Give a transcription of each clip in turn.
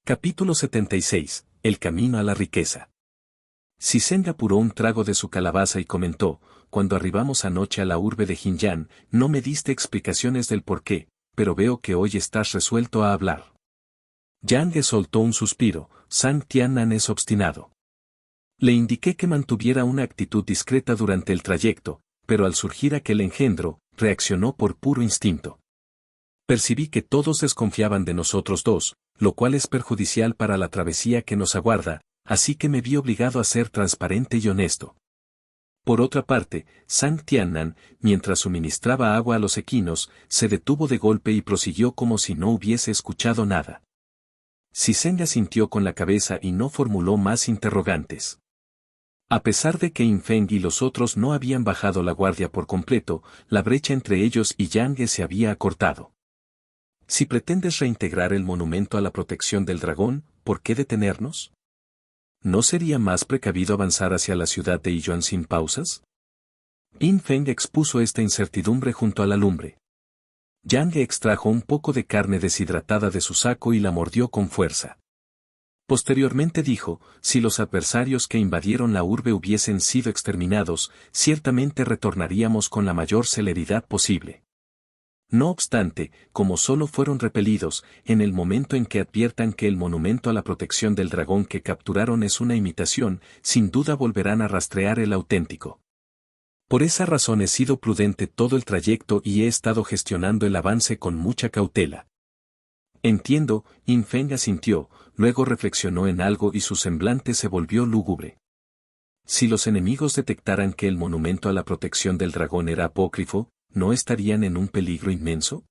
Capítulo 76. El camino a la riqueza. Siseng apuró un trago de su calabaza y comentó, cuando arribamos anoche a la urbe de Jinyan, no me diste explicaciones del por qué, pero veo que hoy estás resuelto a hablar. Yang Ge soltó un suspiro, Sang Tiannan es obstinado. Le indiqué que mantuviera una actitud discreta durante el trayecto, pero al surgir aquel engendro, reaccionó por puro instinto. Percibí que todos desconfiaban de nosotros dos, lo cual es perjudicial para la travesía que nos aguarda, así que me vi obligado a ser transparente y honesto. Por otra parte, Sang Tiannan, mientras suministraba agua a los equinos, se detuvo de golpe y prosiguió como si no hubiese escuchado nada. Siseng asintió con la cabeza y no formuló más interrogantes. A pesar de que Infeng y los otros no habían bajado la guardia por completo, la brecha entre ellos y Yang Ge se había acortado. Si pretendes reintegrar el monumento a la protección del dragón, ¿por qué detenernos? ¿No sería más precavido avanzar hacia la ciudad de Yiyuan sin pausas? Infeng expuso esta incertidumbre junto a la lumbre. Yang Ge extrajo un poco de carne deshidratada de su saco y la mordió con fuerza. Posteriormente dijo, si los adversarios que invadieron la urbe hubiesen sido exterminados, ciertamente retornaríamos con la mayor celeridad posible. No obstante, como solo fueron repelidos, en el momento en que adviertan que el monumento a la protección del dragón que capturaron es una imitación, sin duda volverán a rastrear el auténtico. Por esa razón he sido prudente todo el trayecto y he estado gestionando el avance con mucha cautela. Entiendo, Infeng asintió, luego reflexionó en algo y su semblante se volvió lúgubre. Si los enemigos detectaran que el monumento a la protección del dragón era apócrifo, ¿no estarían en un peligro inmenso?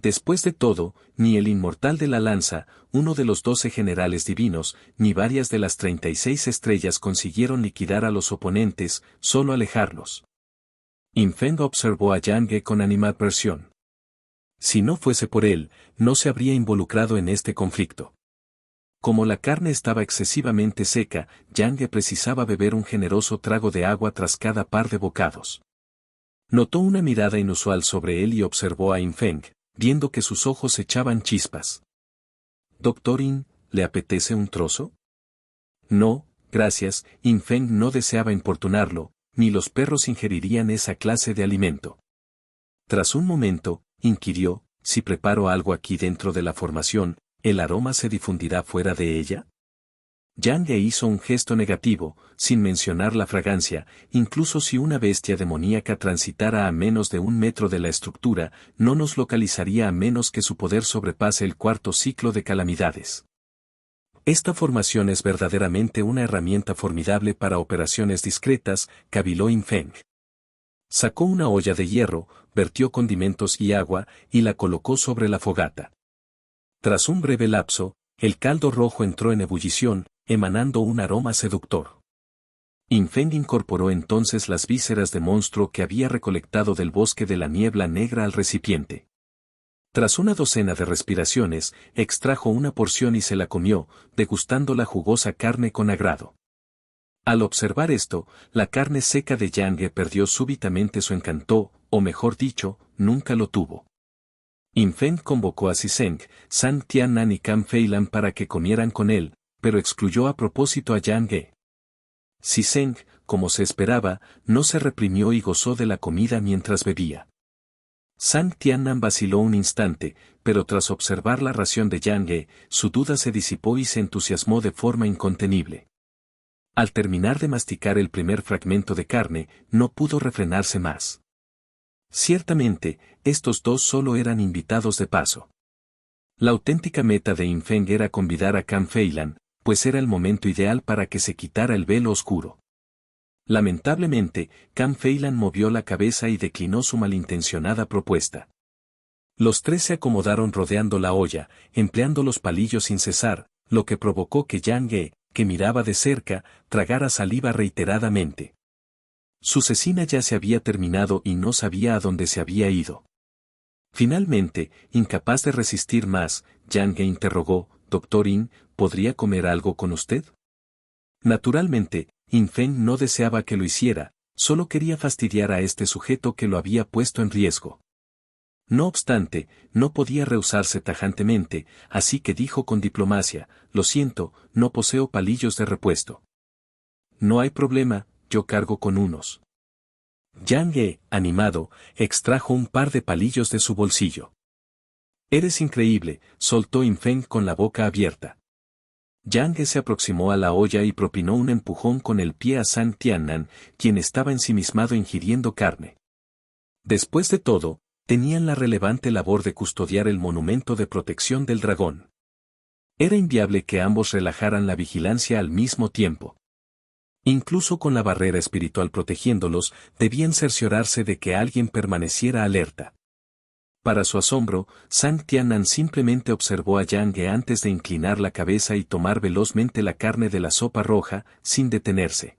Después de todo, ni el inmortal de la lanza, uno de los 12 generales divinos, ni varias de las 36 estrellas consiguieron liquidar a los oponentes, solo alejarlos. Infeng observó a Yang Ge con animadversión. Si no fuese por él, no se habría involucrado en este conflicto. Como la carne estaba excesivamente seca, Yang Ge precisaba beber un generoso trago de agua tras cada par de bocados. Notó una mirada inusual sobre él y observó a Infeng, viendo que sus ojos echaban chispas. «Doctor In, ¿le apetece un trozo?» «No, gracias», Infeng no deseaba importunarlo, ni los perros ingerirían esa clase de alimento. Tras un momento, inquirió, «Si preparo algo aquí dentro de la formación, ¿el aroma se difundirá fuera de ella?» Yang Ge hizo un gesto negativo, sin mencionar la fragancia, incluso si una bestia demoníaca transitara a menos de 1 metro de la estructura, no nos localizaría a menos que su poder sobrepase el 4º ciclo de calamidades. Esta formación es verdaderamente una herramienta formidable para operaciones discretas, caviló Infeng. Sacó una olla de hierro, vertió condimentos y agua, y la colocó sobre la fogata. Tras un breve lapso, el caldo rojo entró en ebullición, emanando un aroma seductor. Infeng incorporó entonces las vísceras de monstruo que había recolectado del bosque de la niebla negra al recipiente. Tras una docena de respiraciones, extrajo una porción y se la comió, degustando la jugosa carne con agrado. Al observar esto, la carne seca de Yang Ge perdió súbitamente su encanto, o mejor dicho, nunca lo tuvo. Infeng convocó a Siseng, Sang Tiannan y Cam Feilan para que comieran con él, pero excluyó a propósito a Yang Ge. Siseng, como se esperaba, no se reprimió y gozó de la comida mientras bebía. Sang Tiannan vaciló un instante, pero tras observar la ración de Yang Ge, su duda se disipó y se entusiasmó de forma incontenible. Al terminar de masticar el primer fragmento de carne, no pudo refrenarse más. Ciertamente, estos dos solo eran invitados de paso. La auténtica meta de Infeng era convidar a Cam Feilan, pues era el momento ideal para que se quitara el velo oscuro. Lamentablemente, Cam Feilan movió la cabeza y declinó su malintencionada propuesta. Los 3 se acomodaron rodeando la olla, empleando los palillos sin cesar, lo que provocó que Yang Ge, que miraba de cerca, tragara saliva reiteradamente. Su cecina ya se había terminado y no sabía a dónde se había ido. Finalmente, incapaz de resistir más, Yang Ge interrogó, «Doctor In, ¿podría comer algo con usted?» Naturalmente, Infeng no deseaba que lo hiciera, solo quería fastidiar a este sujeto que lo había puesto en riesgo. No obstante, no podía rehusarse tajantemente, así que dijo con diplomacia, lo siento, no poseo palillos de repuesto. No hay problema, yo cargo con unos. Yang He, animado, extrajo un par de palillos de su bolsillo. Eres increíble, soltó In Feng con la boca abierta. Yang He se aproximó a la olla y propinó un empujón con el pie a San Tiannan, quien estaba ensimismado ingiriendo carne. Después de todo, tenían la relevante labor de custodiar el monumento de protección del dragón. Era inviable que ambos relajaran la vigilancia al mismo tiempo. Incluso con la barrera espiritual protegiéndolos, debían cerciorarse de que alguien permaneciera alerta. Para su asombro, San Tiannan simplemente observó a Yang He antes de inclinar la cabeza y tomar velozmente la carne de la sopa roja, sin detenerse.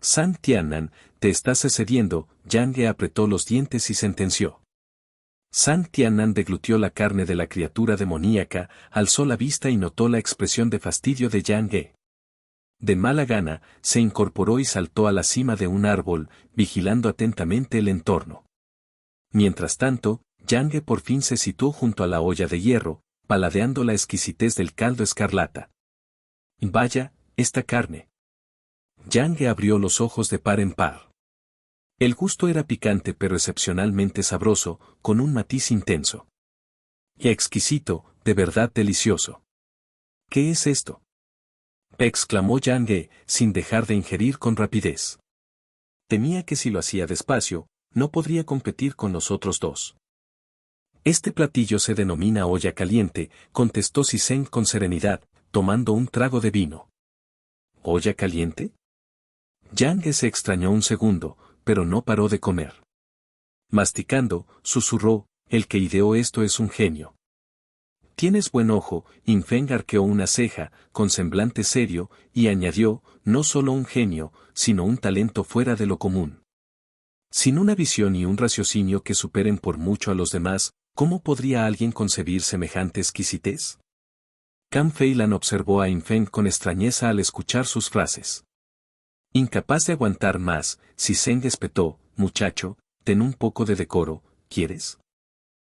San Tiannan, te estás excediendo, Yang He apretó los dientes y sentenció. San Tiannan deglutió la carne de la criatura demoníaca, alzó la vista y notó la expresión de fastidio de Yang He. De mala gana, se incorporó y saltó a la cima de un árbol, vigilando atentamente el entorno. Mientras tanto, Yang He por fin se situó junto a la olla de hierro, paladeando la exquisitez del caldo escarlata. Vaya, esta carne. Yang He abrió los ojos de par en par. El gusto era picante pero excepcionalmente sabroso, con un matiz intenso. Y exquisito, de verdad delicioso. ¿Qué es esto?, exclamó Yang He, sin dejar de ingerir con rapidez. Temía que si lo hacía despacio, no podría competir con los otros dos. Este platillo se denomina olla caliente, contestó Sisen con serenidad, tomando un trago de vino. ¿Olla caliente? Yang He se extrañó un segundo, pero no paró de comer. Masticando, susurró, el que ideó esto es un genio. Tienes buen ojo, In Feng arqueó una ceja, con semblante serio, y añadió, no solo un genio, sino un talento fuera de lo común. Sin una visión y un raciocinio que superen por mucho a los demás, ¿cómo podría alguien concebir semejante exquisitez? Cam Feilan observó a In Feng con extrañeza al escuchar sus frases. Incapaz de aguantar más, Sisen espetó, muchacho, ten un poco de decoro, ¿quieres?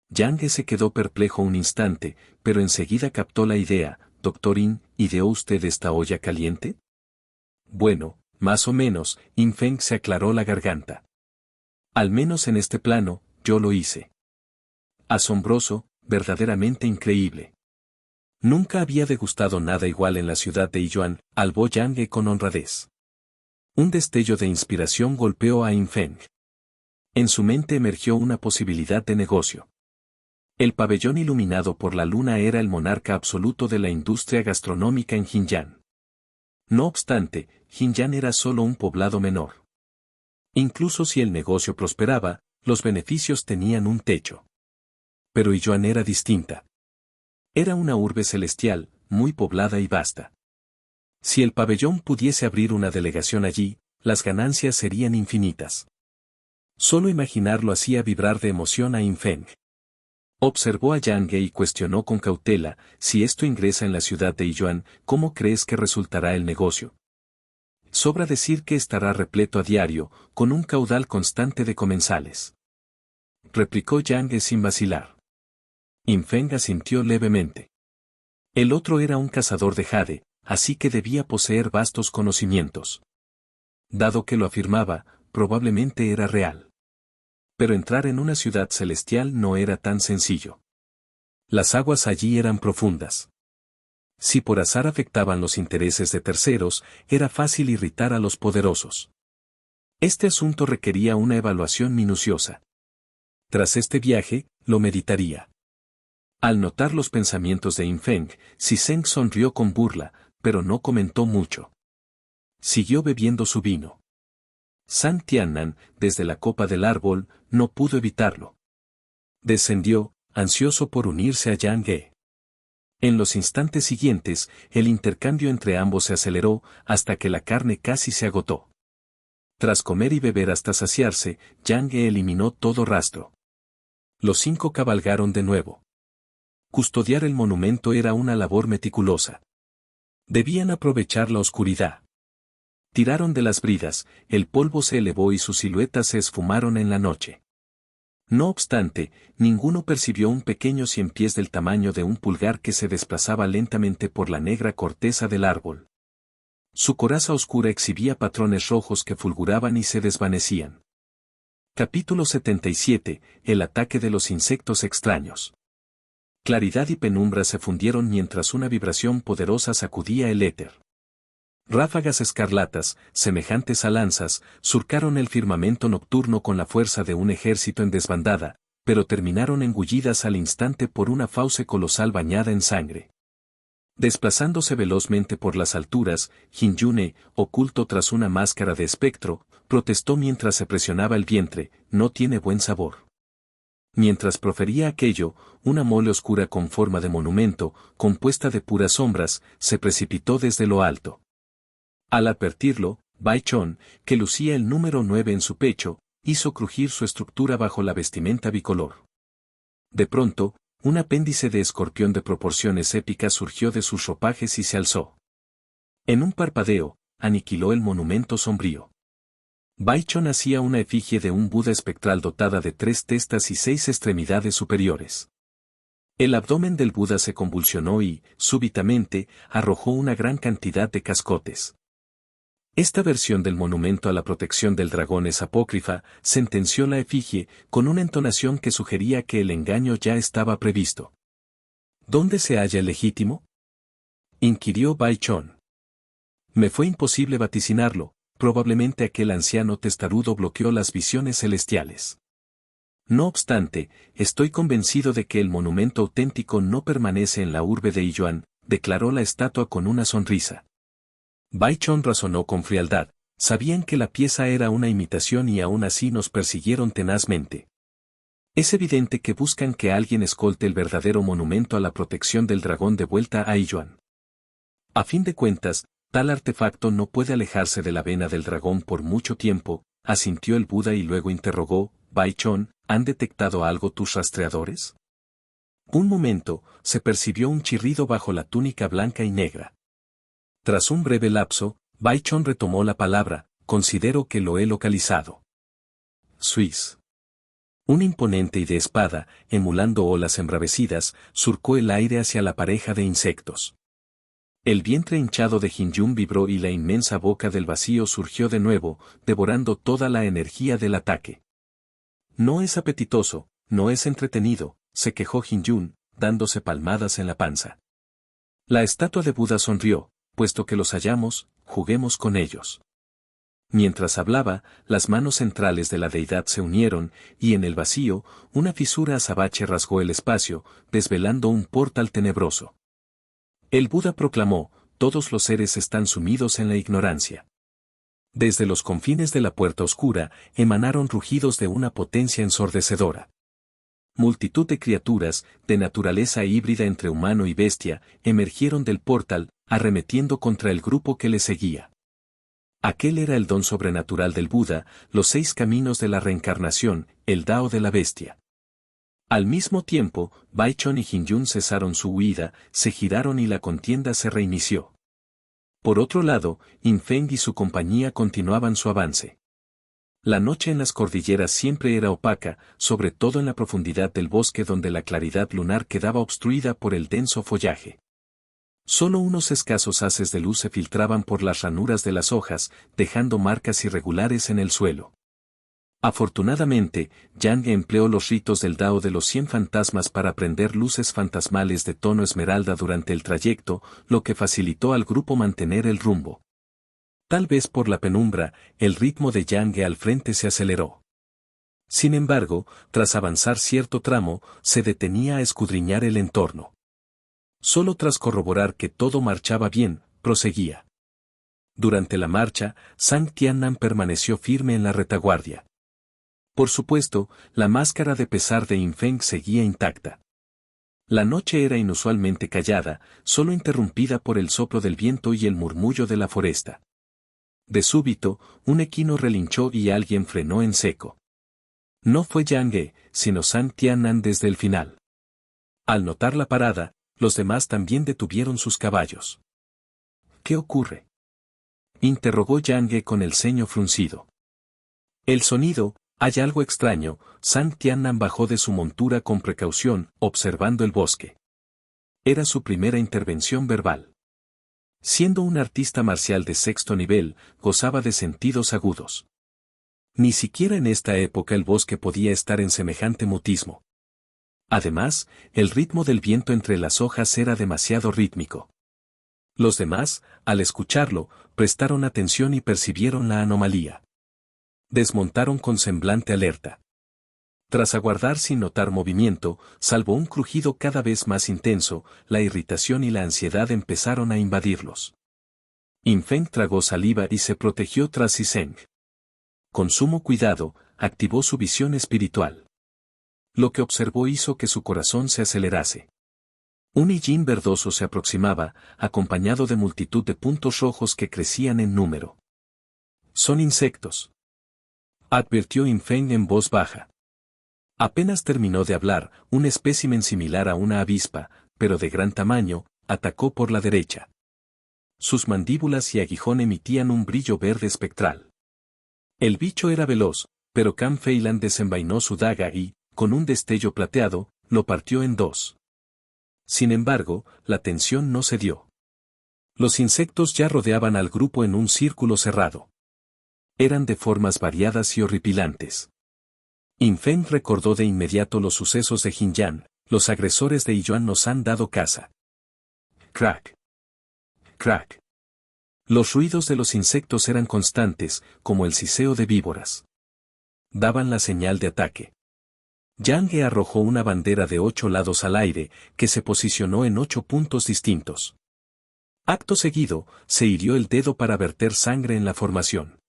Yang He se quedó perplejo un instante, pero enseguida captó la idea, Doctor In, ¿ideó usted esta olla caliente? Bueno, más o menos, In Feng se aclaró la garganta. Al menos en este plano, yo lo hice. Asombroso, verdaderamente increíble. Nunca había degustado nada igual en la ciudad de Yiyuan, albó Yang He con honradez. Un destello de inspiración golpeó a In Feng. En su mente emergió una posibilidad de negocio. El pabellón iluminado por la luna era el monarca absoluto de la industria gastronómica en Jinyan. No obstante, Jinyan era solo un poblado menor. Incluso si el negocio prosperaba, los beneficios tenían un techo. Pero Yiyuan era distinta. Era una urbe celestial, muy poblada y vasta. Si el pabellón pudiese abrir una delegación allí, las ganancias serían infinitas. Solo imaginarlo hacía vibrar de emoción a In Feng. Observó a Yang He y cuestionó con cautela, si esto ingresa en la ciudad de Yiyuan, ¿cómo crees que resultará el negocio? Sobra decir que estará repleto a diario, con un caudal constante de comensales. Replicó Yang He sin vacilar. In Feng asintió levemente. El otro era un cazador de jade, así que debía poseer vastos conocimientos. Dado que lo afirmaba, probablemente era real. Pero entrar en una ciudad celestial no era tan sencillo. Las aguas allí eran profundas. Si por azar afectaban los intereses de terceros, era fácil irritar a los poderosos. Este asunto requería una evaluación minuciosa. Tras este viaje, lo meditaría. Al notar los pensamientos de In Feng, Sisen sonrió con burla, pero no comentó mucho. Siguió bebiendo su vino. San Tiannan, desde la copa del árbol, no pudo evitarlo. Descendió, ansioso por unirse a Yang He. En los instantes siguientes, el intercambio entre ambos se aceleró, hasta que la carne casi se agotó. Tras comer y beber hasta saciarse, Yang He eliminó todo rastro. Los 5 cabalgaron de nuevo. Custodiar el monumento era una labor meticulosa. Debían aprovechar la oscuridad. Tiraron de las bridas, el polvo se elevó y sus siluetas se esfumaron en la noche. No obstante, ninguno percibió un pequeño ciempiés del tamaño de un pulgar que se desplazaba lentamente por la negra corteza del árbol. Su coraza oscura exhibía patrones rojos que fulguraban y se desvanecían. Capítulo 77. El ataque de los insectos extraños. Claridad y penumbra se fundieron mientras una vibración poderosa sacudía el éter. Ráfagas escarlatas, semejantes a lanzas, surcaron el firmamento nocturno con la fuerza de un ejército en desbandada, pero terminaron engullidas al instante por una fauce colosal bañada en sangre. Desplazándose velozmente por las alturas, Hinjune, oculto tras una máscara de espectro, protestó mientras se presionaba el vientre: «No tiene buen sabor». Mientras profería aquello, una mole oscura con forma de monumento, compuesta de puras sombras, se precipitó desde lo alto. Al advertirlo, Baichon, que lucía el número 9 en su pecho, hizo crujir su estructura bajo la vestimenta bicolor. De pronto, un apéndice de escorpión de proporciones épicas surgió de sus ropajes y se alzó. En un parpadeo, aniquiló el monumento sombrío. Baichon hacía una efigie de un Buda espectral dotada de 3 testas y 6 extremidades superiores. El abdomen del Buda se convulsionó y, súbitamente, arrojó una gran cantidad de cascotes. Esta versión del monumento a la protección del dragón es apócrifa, sentenció la efigie, con una entonación que sugería que el engaño ya estaba previsto. ¿Dónde se halla el legítimo?, inquirió Baichon. Me fue imposible vaticinarlo, probablemente aquel anciano testarudo bloqueó las visiones celestiales. No obstante, estoy convencido de que el monumento auténtico no permanece en la urbe de Yiyuan, declaró la estatua con una sonrisa. Baichon razonó con frialdad: sabían que la pieza era una imitación y aún así nos persiguieron tenazmente. Es evidente que buscan que alguien escolte el verdadero monumento a la protección del dragón de vuelta a Yiyuan. A fin de cuentas, tal artefacto no puede alejarse de la vena del dragón por mucho tiempo, asintió el Buda y luego interrogó: Baichon, ¿han detectado algo tus rastreadores? Un momento, se percibió un chirrido bajo la túnica blanca y negra. Tras un breve lapso, Baichon retomó la palabra: considero que lo he localizado. Suiz. Un imponente y de espada, emulando olas embravecidas, surcó el aire hacia la pareja de insectos. El vientre hinchado de Hinjun vibró y la inmensa boca del vacío surgió de nuevo, devorando toda la energía del ataque. No es apetitoso, no es entretenido, se quejó Hinjun, dándose palmadas en la panza. La estatua de Buda sonrió: puesto que los hallamos, juguemos con ellos. Mientras hablaba, las manos centrales de la deidad se unieron, y en el vacío, una fisura azabache rasgó el espacio, desvelando un portal tenebroso. El Buda proclamó: todos los seres están sumidos en la ignorancia. Desde los confines de la puerta oscura, emanaron rugidos de una potencia ensordecedora. Multitud de criaturas, de naturaleza híbrida entre humano y bestia, emergieron del portal, arremetiendo contra el grupo que le seguía. Aquel era el don sobrenatural del Buda, los 6 caminos de la reencarnación, el Dao de la bestia. Al mismo tiempo, Baichon y Hinjun cesaron su huida, se giraron y la contienda se reinició. Por otro lado, Infeng y su compañía continuaban su avance. La noche en las cordilleras siempre era opaca, sobre todo en la profundidad del bosque donde la claridad lunar quedaba obstruida por el denso follaje. Solo unos escasos haces de luz se filtraban por las ranuras de las hojas, dejando marcas irregulares en el suelo. Afortunadamente, Yang empleó los ritos del Dao de los 100 fantasmas para prender luces fantasmales de tono esmeralda durante el trayecto, lo que facilitó al grupo mantener el rumbo. Tal vez por la penumbra, el ritmo de Yang al frente se aceleró. Sin embargo, tras avanzar cierto tramo, se detenía a escudriñar el entorno. Solo tras corroborar que todo marchaba bien, proseguía. Durante la marcha, Zhang Tiannan permaneció firme en la retaguardia. Por supuesto, la máscara de pesar de Infeng seguía intacta. La noche era inusualmente callada, solo interrumpida por el soplo del viento y el murmullo de la foresta. De súbito, un equino relinchó y alguien frenó en seco. No fue Yang Ge, sino Zhang Tiannan desde el final. Al notar la parada, los demás también detuvieron sus caballos. ¿Qué ocurre?, interrogó Yang Ge con el ceño fruncido. El sonido, Hay algo extraño. Sang Tiannan bajó de su montura con precaución, observando el bosque. Era su primera intervención verbal. Siendo un artista marcial de sexto nivel, gozaba de sentidos agudos. Ni siquiera en esta época el bosque podía estar en semejante mutismo. Además, el ritmo del viento entre las hojas era demasiado rítmico. Los demás, al escucharlo, prestaron atención y percibieron la anomalía. Desmontaron con semblante alerta. Tras aguardar sin notar movimiento, salvo un crujido cada vez más intenso, la irritación y la ansiedad empezaron a invadirlos. In Feng tragó saliva y se protegió tras Siseng. Con sumo cuidado, activó su visión espiritual. Lo que observó hizo que su corazón se acelerase. Un Yin verdoso se aproximaba, acompañado de multitud de puntos rojos que crecían en número. «Son insectos», advirtió In Feng en voz baja. Apenas terminó de hablar, un espécimen similar a una avispa, pero de gran tamaño, atacó por la derecha. Sus mandíbulas y aguijón emitían un brillo verde espectral. El bicho era veloz, pero Can Feilan desenvainó su daga y, con un destello plateado, lo partió en dos. Sin embargo, la tensión no cedió. Los insectos ya rodeaban al grupo en un círculo cerrado. Eran de formas variadas y horripilantes. In Feng recordó de inmediato los sucesos de Jinyan. Los agresores de Yiyuan nos han dado caza. Crack. Crack. Los ruidos de los insectos eran constantes, como el siseo de víboras. Daban la señal de ataque. Yang He arrojó una bandera de 8 lados al aire, que se posicionó en 8 puntos distintos. Acto seguido, se hirió el dedo para verter sangre en la formación.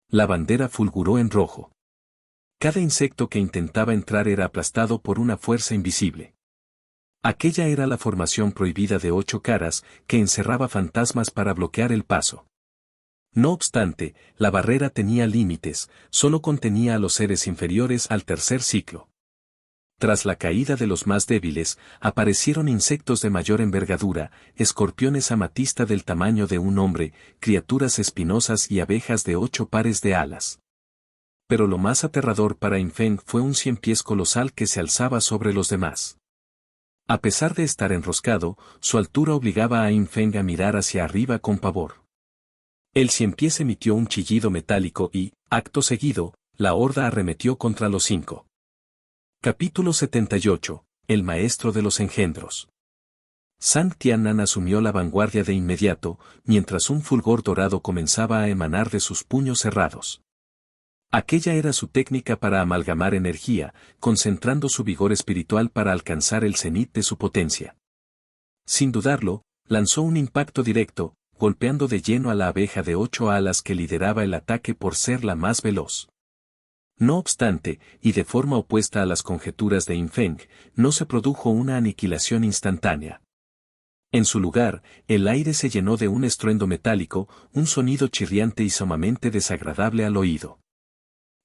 La bandera fulguró en rojo. Cada insecto que intentaba entrar era aplastado por una fuerza invisible. Aquella era la formación prohibida de 8 caras, que encerraba fantasmas para bloquear el paso. No obstante, la barrera tenía límites, solo contenía a los seres inferiores al tercer ciclo. Tras la caída de los más débiles, aparecieron insectos de mayor envergadura, escorpiones amatista del tamaño de un hombre, criaturas espinosas y abejas de 8 pares de alas. Pero lo más aterrador para In Feng fue un ciempiés colosal que se alzaba sobre los demás. A pesar de estar enroscado, su altura obligaba a In Feng a mirar hacia arriba con pavor. El ciempiés emitió un chillido metálico y, acto seguido, la horda arremetió contra los 5. Capítulo 78. El maestro de los engendros. Sang Tiannan asumió la vanguardia de inmediato, mientras un fulgor dorado comenzaba a emanar de sus puños cerrados. Aquella era su técnica para amalgamar energía, concentrando su vigor espiritual para alcanzar el cenit de su potencia. Sin dudarlo, lanzó un impacto directo, golpeando de lleno a la abeja de 8 alas que lideraba el ataque por ser la más veloz. No obstante, y de forma opuesta a las conjeturas de In Feng, no se produjo una aniquilación instantánea. En su lugar, el aire se llenó de un estruendo metálico, un sonido chirriante y sumamente desagradable al oído.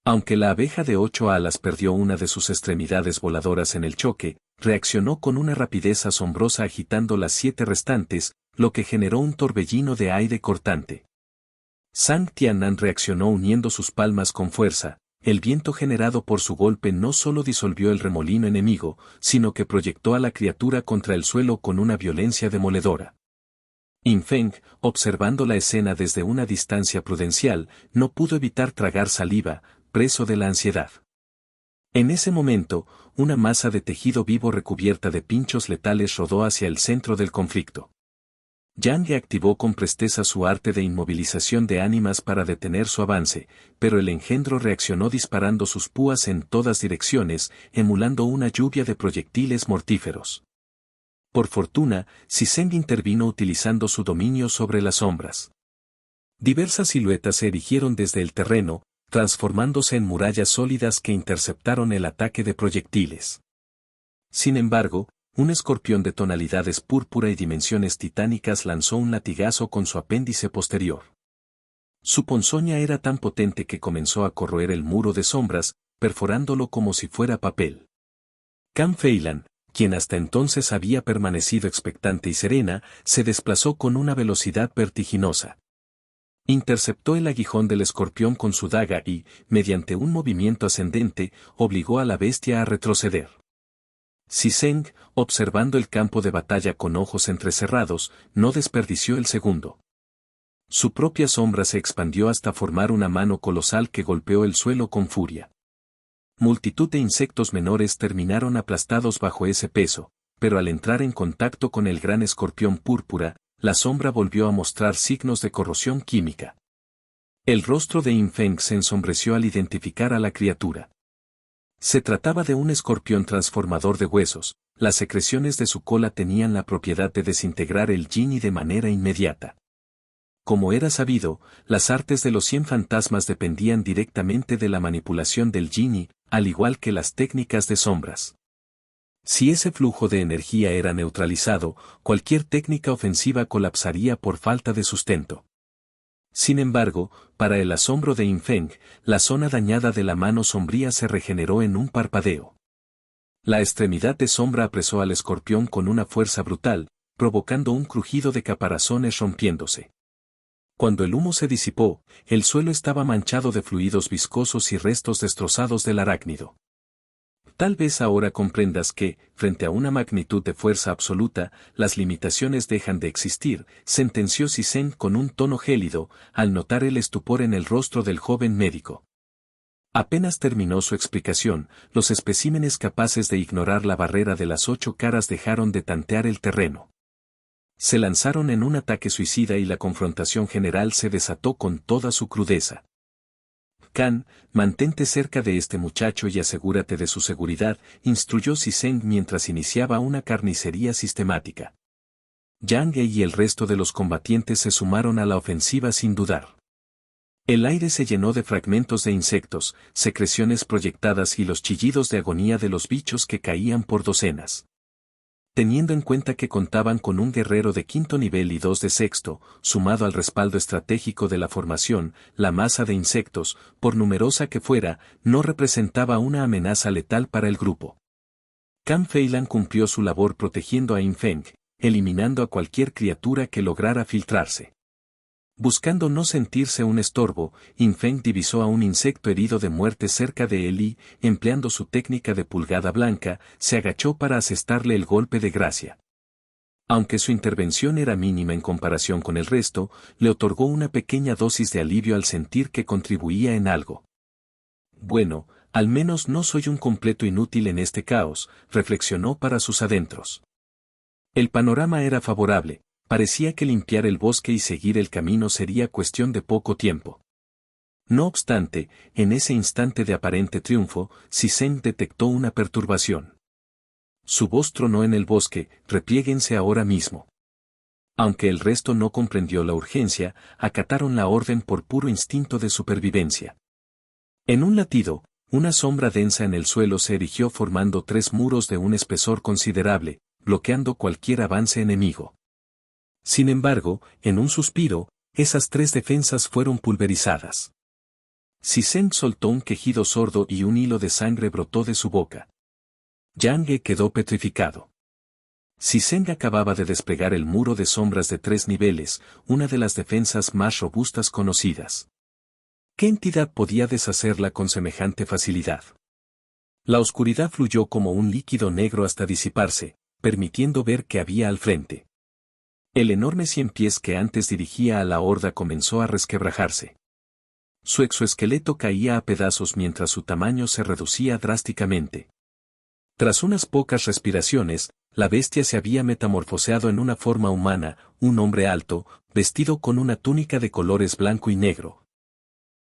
Aunque la abeja de 8 alas perdió una de sus extremidades voladoras en el choque, reaccionó con una rapidez asombrosa agitando las 7 restantes, lo que generó un torbellino de aire cortante. Sang Tiannan reaccionó uniendo sus palmas con fuerza. El viento generado por su golpe no solo disolvió el remolino enemigo, sino que proyectó a la criatura contra el suelo con una violencia demoledora. In Feng, observando la escena desde una distancia prudencial, no pudo evitar tragar saliva, preso de la ansiedad. En ese momento, una masa de tejido vivo recubierta de pinchos letales rodó hacia el centro del conflicto. Yang activó con presteza su arte de inmovilización de ánimas para detener su avance, pero el engendro reaccionó disparando sus púas en todas direcciones, emulando una lluvia de proyectiles mortíferos. Por fortuna, Siseng intervino utilizando su dominio sobre las sombras. Diversas siluetas se erigieron desde el terreno, transformándose en murallas sólidas que interceptaron el ataque de proyectiles. Sin embargo, un escorpión de tonalidades púrpura y dimensiones titánicas lanzó un latigazo con su apéndice posterior. Su ponzoña era tan potente que comenzó a corroer el muro de sombras, perforándolo como si fuera papel. Can Feilan, quien hasta entonces había permanecido expectante y serena, se desplazó con una velocidad vertiginosa. Interceptó el aguijón del escorpión con su daga y, mediante un movimiento ascendente, obligó a la bestia a retroceder. Siseng, observando el campo de batalla con ojos entrecerrados, no desperdició el segundo. Su propia sombra se expandió hasta formar una mano colosal que golpeó el suelo con furia. Multitud de insectos menores terminaron aplastados bajo ese peso, pero al entrar en contacto con el gran escorpión púrpura, la sombra volvió a mostrar signos de corrosión química. El rostro de Yin Feng se ensombreció al identificar a la criatura. Se trataba de un escorpión transformador de huesos, las secreciones de su cola tenían la propiedad de desintegrar el yin de manera inmediata. Como era sabido, las artes de los 100 fantasmas dependían directamente de la manipulación del yin, al igual que las técnicas de sombras. Si ese flujo de energía era neutralizado, cualquier técnica ofensiva colapsaría por falta de sustento. Sin embargo, para el asombro de Yin Feng, la zona dañada de la mano sombría se regeneró en un parpadeo. La extremidad de sombra apresó al escorpión con una fuerza brutal, provocando un crujido de caparazones rompiéndose. Cuando el humo se disipó, el suelo estaba manchado de fluidos viscosos y restos destrozados del arácnido. Tal vez ahora comprendas que, frente a una magnitud de fuerza absoluta, las limitaciones dejan de existir, sentenció Siseng con un tono gélido, al notar el estupor en el rostro del joven médico. Apenas terminó su explicación, los especímenes capaces de ignorar la barrera de las 8 caras dejaron de tantear el terreno. Se lanzaron en un ataque suicida y la confrontación general se desató con toda su crudeza. Kan, mantente cerca de este muchacho y asegúrate de su seguridad, instruyó Siseng mientras iniciaba una carnicería sistemática. Yang He y el resto de los combatientes se sumaron a la ofensiva sin dudar. El aire se llenó de fragmentos de insectos, secreciones proyectadas y los chillidos de agonía de los bichos que caían por docenas. Teniendo en cuenta que contaban con un guerrero de 5º nivel y 2 de 6º, sumado al respaldo estratégico de la formación, la masa de insectos, por numerosa que fuera, no representaba una amenaza letal para el grupo. Kan Feilan cumplió su labor protegiendo a Yin Feng, eliminando a cualquier criatura que lograra filtrarse. Buscando no sentirse un estorbo, Yin Feng divisó a un insecto herido de muerte cerca de él y, empleando su técnica de pulgada blanca, se agachó para asestarle el golpe de gracia. Aunque su intervención era mínima en comparación con el resto, le otorgó una pequeña dosis de alivio al sentir que contribuía en algo. Bueno, al menos no soy un completo inútil en este caos, reflexionó para sus adentros. El panorama era favorable. Parecía que limpiar el bosque y seguir el camino sería cuestión de poco tiempo. No obstante, en ese instante de aparente triunfo, Siseng detectó una perturbación. Su voz tronó en el bosque, repliéguense ahora mismo. Aunque el resto no comprendió la urgencia, acataron la orden por puro instinto de supervivencia. En un latido, una sombra densa en el suelo se erigió formando 3 muros de un espesor considerable, bloqueando cualquier avance enemigo. Sin embargo, en un suspiro, esas 3 defensas fueron pulverizadas. Siseng soltó un quejido sordo y un hilo de sangre brotó de su boca. Yang He quedó petrificado. Siseng acababa de desplegar el muro de sombras de 3 niveles, una de las defensas más robustas conocidas. ¿Qué entidad podía deshacerla con semejante facilidad? La oscuridad fluyó como un líquido negro hasta disiparse, permitiendo ver qué había al frente. El enorme 100 pies que antes dirigía a la horda comenzó a resquebrajarse. Su exoesqueleto caía a pedazos mientras su tamaño se reducía drásticamente. Tras unas pocas respiraciones, la bestia se había metamorfoseado en una forma humana, un hombre alto, vestido con una túnica de colores blanco y negro.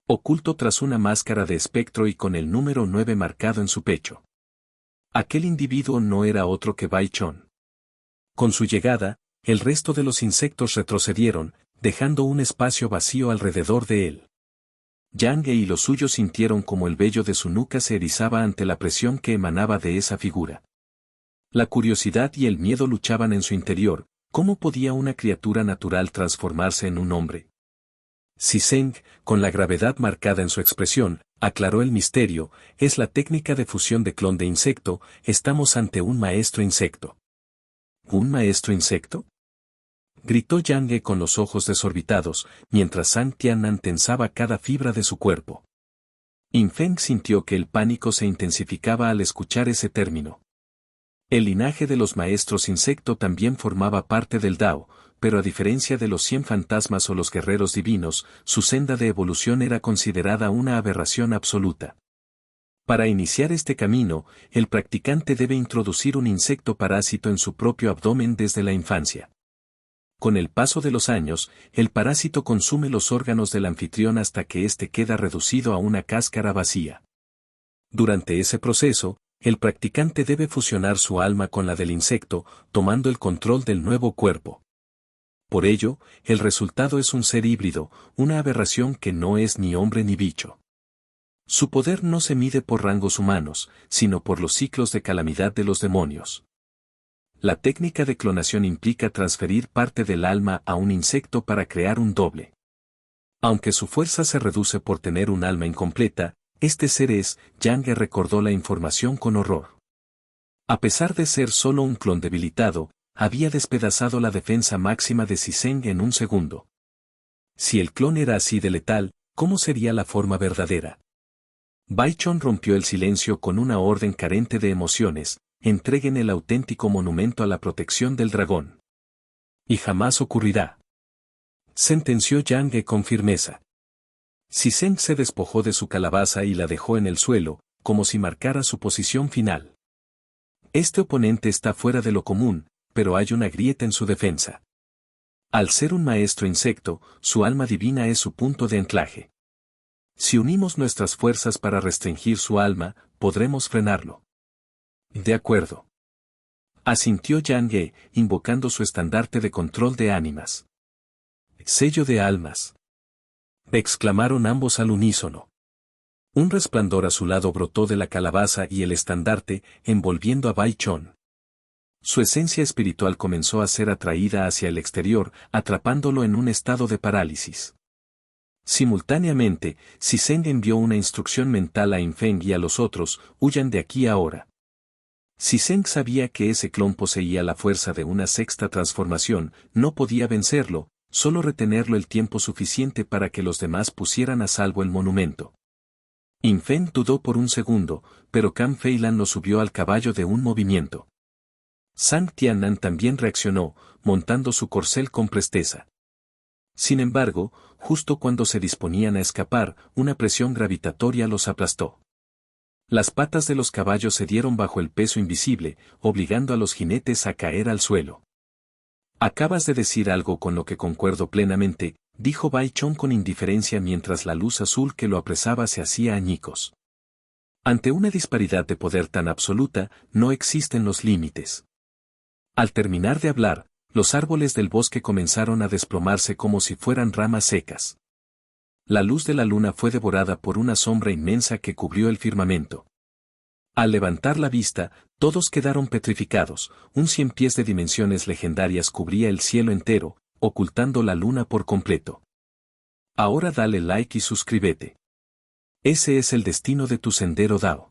Oculto tras una máscara de espectro y con el número 9 marcado en su pecho. Aquel individuo no era otro que Bai Chon. Con su llegada, el resto de los insectos retrocedieron, dejando un espacio vacío alrededor de él. Yang He y los suyos sintieron como el vello de su nuca se erizaba ante la presión que emanaba de esa figura. La curiosidad y el miedo luchaban en su interior. ¿Cómo podía una criatura natural transformarse en un hombre? Siseng, con la gravedad marcada en su expresión, aclaró el misterio, es la técnica de fusión de clon de insecto, estamos ante un maestro insecto. ¿Un maestro insecto? gritó Yang Ge con los ojos desorbitados, mientras Sang Tianan tensaba cada fibra de su cuerpo. Yin Feng sintió que el pánico se intensificaba al escuchar ese término. El linaje de los maestros insecto también formaba parte del Dao, pero a diferencia de los 100 fantasmas o los guerreros divinos, su senda de evolución era considerada una aberración absoluta. Para iniciar este camino, el practicante debe introducir un insecto parásito en su propio abdomen desde la infancia. Con el paso de los años, el parásito consume los órganos del anfitrión hasta que éste queda reducido a una cáscara vacía. Durante ese proceso, el practicante debe fusionar su alma con la del insecto, tomando el control del nuevo cuerpo. Por ello, el resultado es un ser híbrido, una aberración que no es ni hombre ni bicho. Su poder no se mide por rangos humanos, sino por los ciclos de calamidad de los demonios. La técnica de clonación implica transferir parte del alma a un insecto para crear un doble. Aunque su fuerza se reduce por tener un alma incompleta, este ser es, Yang Ge recordó la información con horror. A pesar de ser solo un clon debilitado, había despedazado la defensa máxima de Siseng en un segundo. Si el clon era así de letal, ¿cómo sería la forma verdadera? Baichon rompió el silencio con una orden carente de emociones: entreguen el auténtico monumento a la protección del dragón. Y jamás ocurrirá. Sentenció Yang Ge con firmeza. Siseng se despojó de su calabaza y la dejó en el suelo, como si marcara su posición final. Este oponente está fuera de lo común, pero hay una grieta en su defensa. Al ser un maestro insecto, su alma divina es su punto de anclaje. Si unimos nuestras fuerzas para restringir su alma, podremos frenarlo. De acuerdo. Asintió Yang Ge, invocando su estandarte de control de ánimas. Sello de almas. Exclamaron ambos al unísono. Un resplandor azulado brotó de la calabaza y el estandarte, envolviendo a Baichon. Su esencia espiritual comenzó a ser atraída hacia el exterior, atrapándolo en un estado de parálisis. Simultáneamente, Siseng envió una instrucción mental a Yin Feng y a los otros: huyan de aquí ahora. Siseng sabía que ese clon poseía la fuerza de una sexta transformación, no podía vencerlo, solo retenerlo el tiempo suficiente para que los demás pusieran a salvo el monumento. Yin Feng dudó por un segundo, pero Kang Feilan lo subió al caballo de un movimiento. Sang Tianan también reaccionó, montando su corcel con presteza. Sin embargo, justo cuando se disponían a escapar, una presión gravitatoria los aplastó. Las patas de los caballos cedieron bajo el peso invisible, obligando a los jinetes a caer al suelo. Acabas de decir algo con lo que concuerdo plenamente, dijo Baichon con indiferencia mientras la luz azul que lo apresaba se hacía añicos. Ante una disparidad de poder tan absoluta, no existen los límites. Al terminar de hablar, los árboles del bosque comenzaron a desplomarse como si fueran ramas secas. La luz de la luna fue devorada por una sombra inmensa que cubrió el firmamento. Al levantar la vista, todos quedaron petrificados. Un 100 pies de dimensiones legendarias cubría el cielo entero, ocultando la luna por completo. Ahora dale like y suscríbete. Ese es el destino de tu sendero Dao.